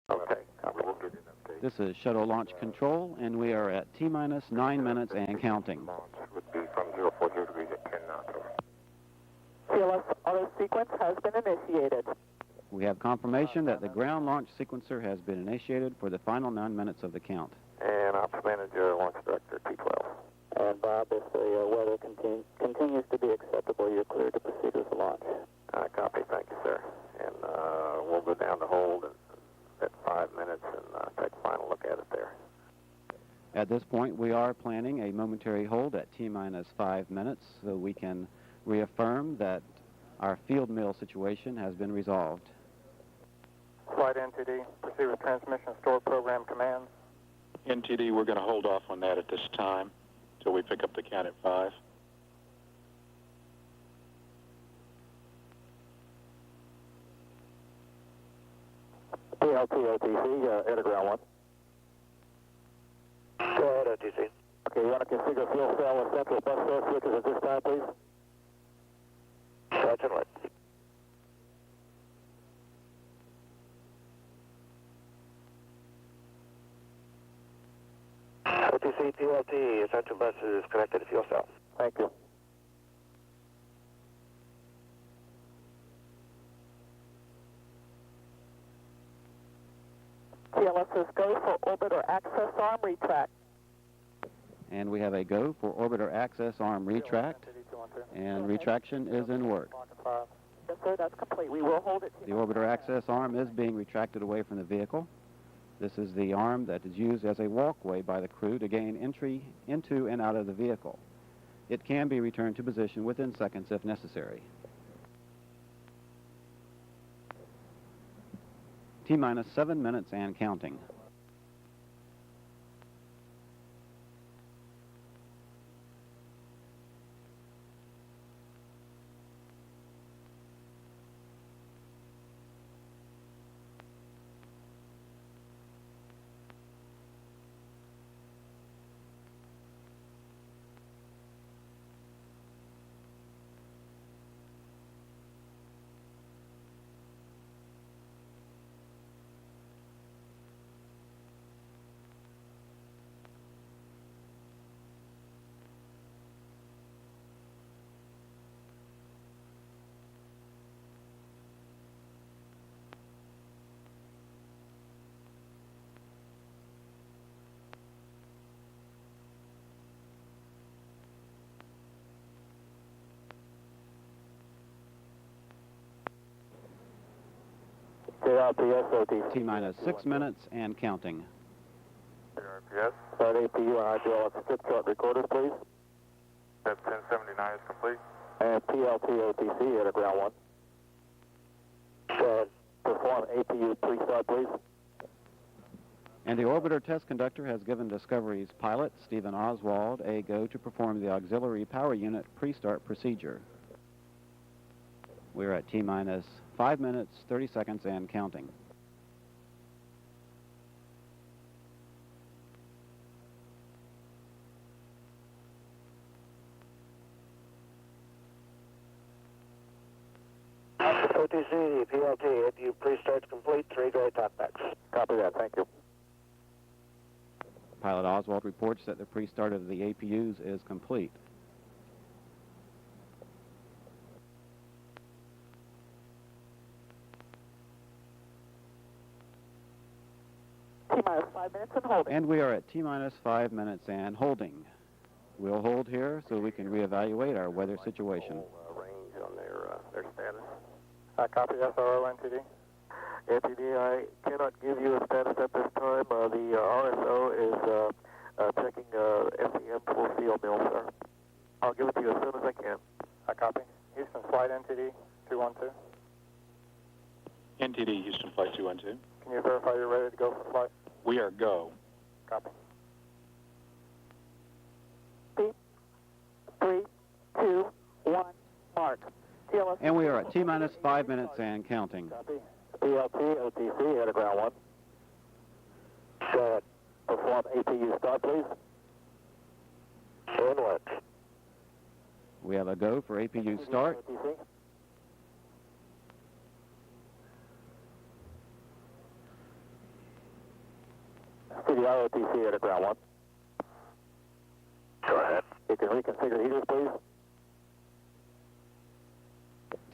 Okay, copy. We'll give you an update. This is Shuttle Launch Control, and we are at T-minus 9 minutes and counting. Launch would be from 040 degrees at 10 knots. TLS auto sequence has been initiated. We have confirmation that the ground launch sequencer has been initiated for the final 9 minutes of the count. And Ops Manager, Launch Director, T12. And Bob, if the weather continues to be acceptable, you're clear to proceed with the launch. Copy, thank you, sir. And we'll go down to hold at 5 minutes and take a final look at it there. At this point, we are planning a momentary hold at T-minus 5 minutes so we can reaffirm that our field mill situation has been resolved. Flight NTD, proceed with transmission store program commands. NTD, we're going to hold off on that at this time until we pick up the count at 5. PLT OTC, air to ground 1. Go ahead, OTC. Okay, you want to configure fuel cell with central bus source switches at this time, please? Roger, what? OTC, PLT, central bus is connected to fuel cell. Thank you. TLS says go for orbit or access arm retract. And we have a go for orbiter access arm retract, and retraction is in work. Yes, sir, that's complete. We will hold it. The orbiter access arm is being retracted away from the vehicle. This is the arm that is used as a walkway by the crew to gain entry into and out of the vehicle. It can be returned to position within seconds if necessary. T-minus 7 minutes and counting. JRPS OTC. T-minus 6 minutes and counting. RPS. Start APU and hydraulic strip chart recorders, please. Step 1079 is complete. And PLT OTC, air to ground 1. Go ahead. Perform APU pre-start, please. And the orbiter test conductor has given Discovery's pilot, Stephen Oswald, a go to perform the auxiliary power unit pre-start procedure. We're at T-minus 5 minutes, 30 seconds, and counting. OTC, PLT, APU pre-start's complete, 3 gray talkbacks. Copy that, thank you. Pilot Oswald reports that the pre-start of the APUs is complete. T-minus 5 minutes and holding. And we are at T-minus 5 minutes and holding. We'll hold here so we can reevaluate our weather situation. Range on their status. Copy SRO NTD. NTD, I cannot give you a status at this time. The RSO is checking SEM full field mill, sir. I'll give it to you as soon as I can. Copy. Houston Flight NTD 212. NTD, Houston Flight 212. Can you verify you're ready to go for flight? We are go. Copy. 3, 2, 1, mark. TLS. And we are at T-minus 5 minutes and counting. Copy. PLT, OTC, air to ground 1. Go ahead. Perform APU start, please. Inlet. We have a go for APU start. OTC. ROTC at ground 1. Go ahead. You can reconfigure heaters, please.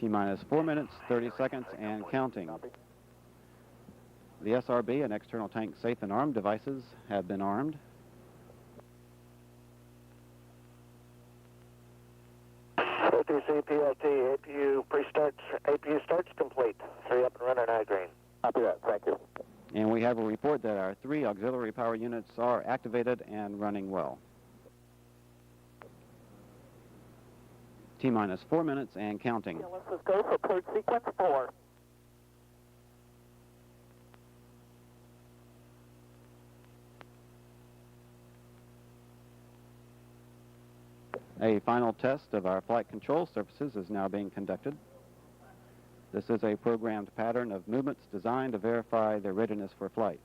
T-minus 4 minutes, 30 seconds, and counting. The SRB and external tank safe and armed devices have been armed. OTC, PLT, APU starts complete. 3 up and running, high green. Copy that, thank you. And we have a report that our 3 auxiliary power units are activated and running well. T-minus 4 minutes and counting. Yeah, let's go for port sequence 4. A final test of our flight control surfaces is now being conducted. This is a programmed pattern of movements designed to verify their readiness for flight.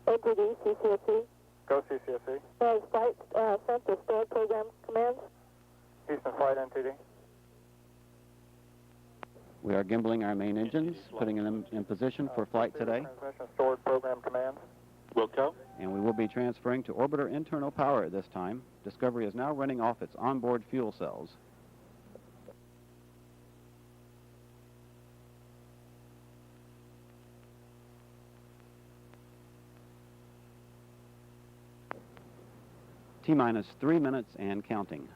NTD, CCSC. Go CCSC. Flight Center Store Program Commands. Houston Flight NTD. We are gimbling our main engines, putting them in position for flight today, Transmission Stored Program Commands. Wilco? and we will be transferring to orbiter internal power at this time. Discovery is now running off its onboard fuel cells. T-minus 3 minutes and counting.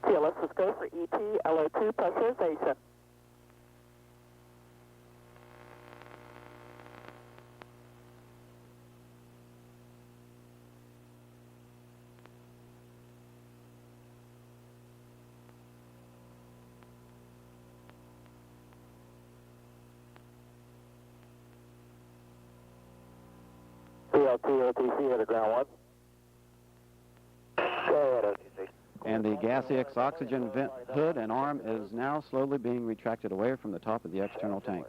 Yeah, let's just go for ET, LO2 pressurization. PLT, OTC at ground 1. Go ahead, OTC. And the gaseous oxygen vent hood and arm is now slowly being retracted away from the top of the external tank.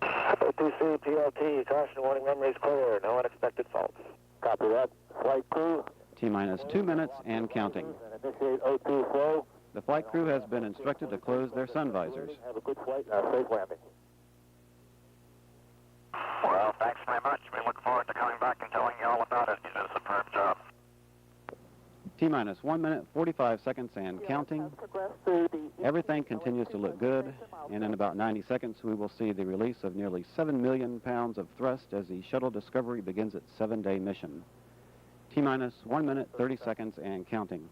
OTC, PLT, caution warning, runways clear, no unexpected faults. Copy that. Flight crew. T-minus 2 minutes and counting. And initiate O2 flow. The flight crew has been instructed to close their sun visors. Have a good flight and a safe landing. Well, thanks very much. We look forward to coming back and telling you all about it. You did a superb job. T-minus 1 minute, 45 seconds and counting. Everything continues to look good, and in about 90 seconds we will see the release of nearly 7 million pounds of thrust as the Shuttle Discovery begins its 7-day mission. T-minus 1 minute, 30 seconds and counting.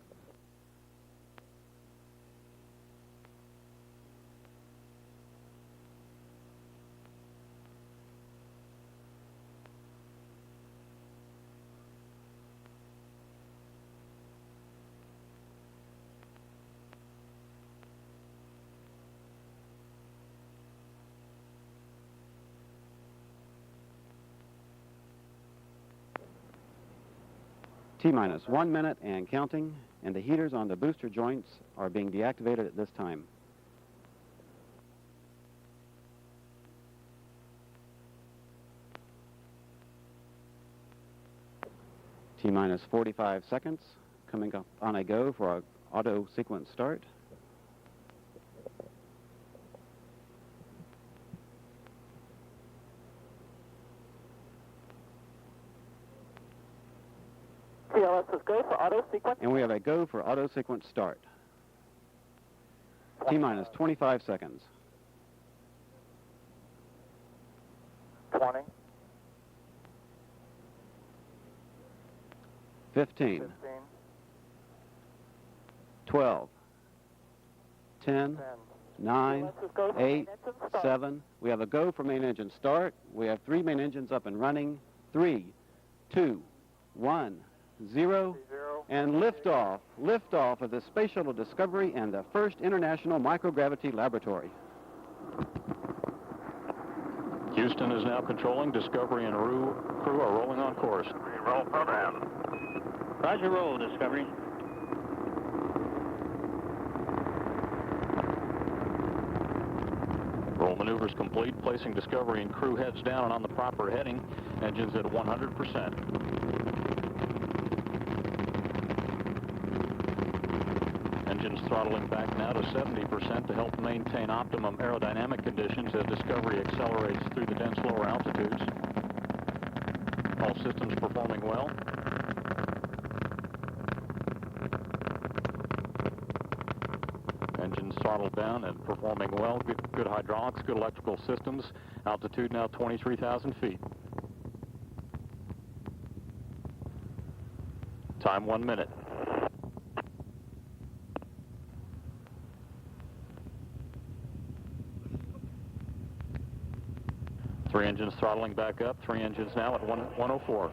T-minus 1 minute and counting, and the heaters on the booster joints are being deactivated at this time. T-minus 45 seconds, coming up on a go for our auto sequence start. CLS is go for auto sequence. And we have a go for auto sequence start. T-minus 25 seconds. 20. 15. 15. 12. 10. 10. 9. CLS is go for 8. main engine start. 7. We have a go for main engine start. We have 3 main engines up and running. 3, 2, 1, 0. 0. And liftoff. Liftoff of the Space Shuttle Discovery and the first International Microgravity Laboratory. Houston is now controlling. Discovery and crew are rolling on course. Roll program. Roger, roll, Discovery. Roll maneuvers complete. Placing Discovery and crew heads down and on the proper heading. Engines at 100%. Engines throttling back now to 70% to help maintain optimum aerodynamic conditions as Discovery accelerates through the dense lower altitudes. All systems performing well. Engines throttled down and performing well. Good hydraulics, good electrical systems. Altitude now 23,000 feet. Time 1 minute. Three engines throttling back up. Three engines now at 104.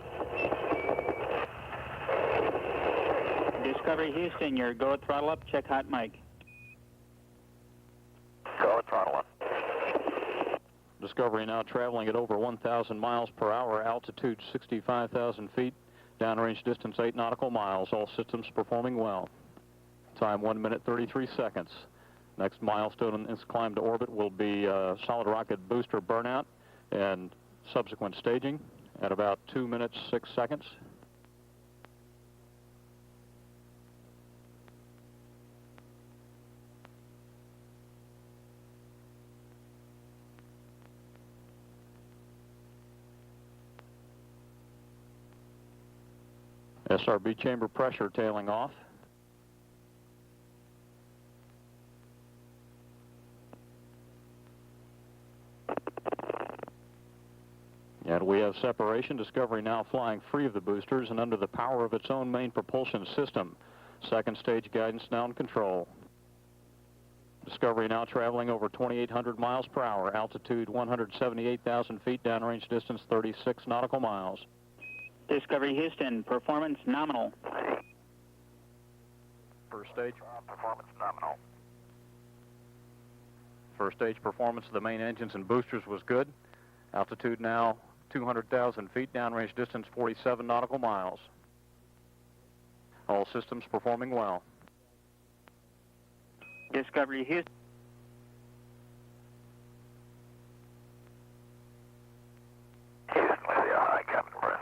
Discovery Houston, your go at throttle up. Check hot mic. Go at throttle up. Discovery now traveling at over 1,000 miles per hour. Altitude 65,000 feet. Downrange distance 8 nautical miles. All systems performing well. Time 1 minute 33 seconds. Next milestone in its climb to orbit will be solid rocket booster burnout and subsequent staging at about 2 minutes 6 seconds. SRB chamber pressure tailing off. And we have separation. Discovery now flying free of the boosters and under the power of its own main propulsion system. Second stage guidance now in control. Discovery now traveling over 2,800 miles per hour. Altitude 178,000 feet. Downrange distance 36 nautical miles. Discovery Houston, performance nominal. First stage. Performance nominal. First stage performance of the main engines and boosters was good. Altitude now 200,000 feet. Downrange distance 47 nautical miles. All systems performing well. Discovery Houston. Houston with you. High cabin press.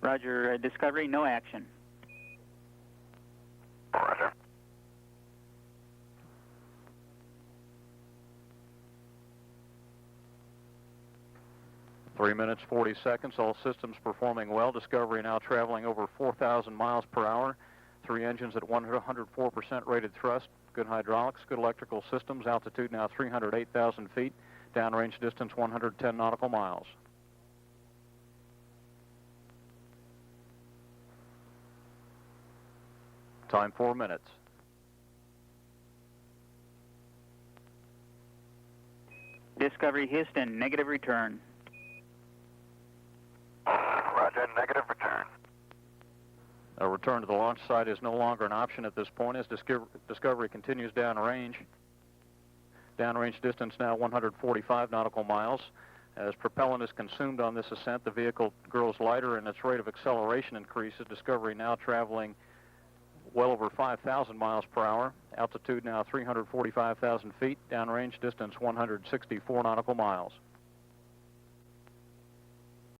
Roger, Discovery, no action. Roger. Three minutes 40 seconds. All systems performing well. Discovery now traveling over 4,000 miles per hour. Three engines at 104% rated thrust. Good hydraulics, good electrical systems. Altitude now 308,000 feet. Downrange distance 110 nautical miles. Time 4 minutes. Discovery Houston, negative return. Roger, negative return. A return to the launch site is no longer an option at this point as Discovery continues downrange. Downrange distance now 145 nautical miles. As propellant is consumed on this ascent, the vehicle grows lighter and its rate of acceleration increases. Discovery now traveling well over 5,000 miles per hour. Altitude now 345,000 feet. Downrange distance 164 nautical miles.